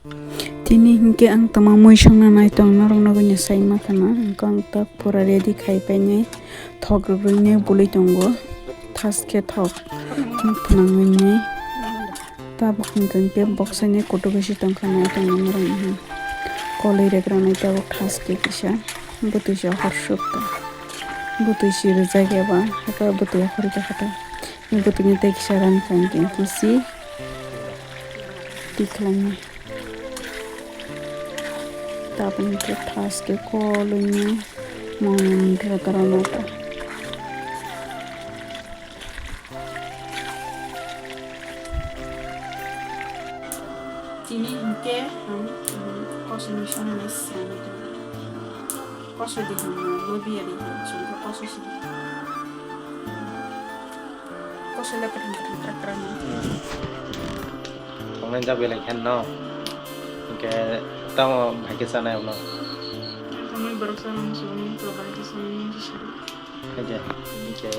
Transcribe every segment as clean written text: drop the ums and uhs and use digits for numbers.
Tini Khe ang tama Muisongnai Tai narong saima kana ang tak pura ready khai paine thok rugni buli tongo thaske thok phnangni ta bokhin ke boxa ne koto beshi tongkhana narong kolei regrana ta thaske kisa butui sa horsukta butui si rajage ba haka butui khorita khata butui ni tai kisa ran kan kisi tikhlani tapon ke thaske koloni mandra karanata Tini Khe Kosui Muisongnai Sena Kosui di lobi ali so Kosui si Kosui la kran Konglen jabe la khen no ke tamo bhake sana no Kami baroksa nang suni to bhake suni ke ke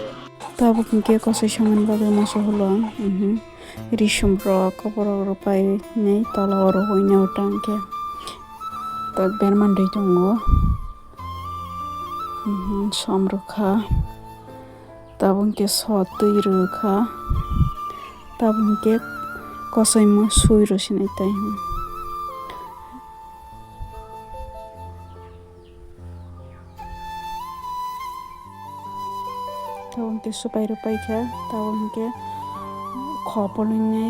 tabo ke Kosui shaman baga maso holo rishum ro Kokborok ro pai nei tala ro hoina utangke tak berman dei tongo somrukha tabun ke sotui rukha tabun ke Kosui Mui ro sinai tai tabun ke supai ro pai kha tabun ke khopolne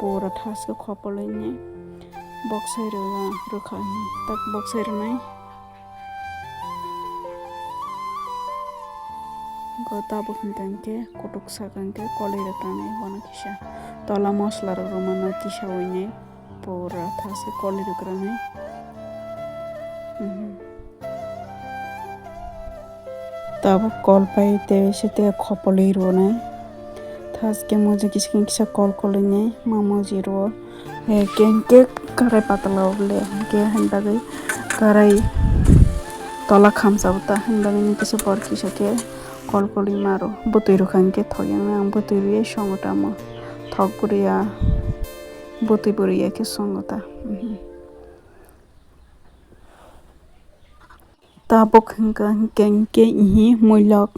pura thaske khopolne boxai ro rukha tak boxai ro nai gota bukhintanke kotuk sakanke kolei rakane wana kisa tola mosla romana kisa oine pura thase kolei rakrane tabo kol pai te sete khopolei ronai thaske moje kisa kol kolene mamoji ro kenke karai patala oble ke handagai karai tola khamsauta handagai kisa por kisa ke kol koli maro butui rukhanke thoyang ang butui ri songota mo thok buriya butui buriya ke songota ta bokhinka kenke ihi muilok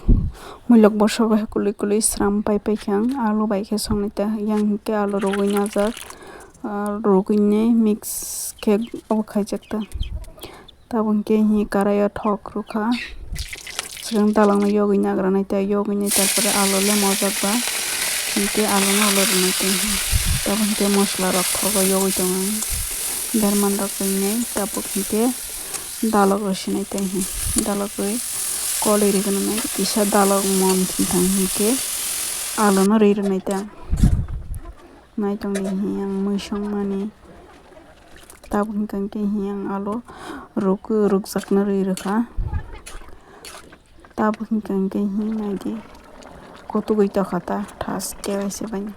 boso ba kuli sram pai kyang alu bai khe songnita yang ke alu rogoi najak rogine mix ke obkhaijakta tabon ke hi karaya thok rukha srang dalang yogi nagranai ta yogini tarpore alu le mojak ba ke alu no alu runai ta tabon ke mosla rok thogo yogi tong berman rok ne tabon ke daluk rosinai ta daluk roi kolei rigana kisa daluk mon thang ke alu no ri runai ta nai tong hi ang muisongnani tabon ke hi ang alu rukjak na ri rukha tabon ke hi nai di kotugui ta khata thas ke baise bani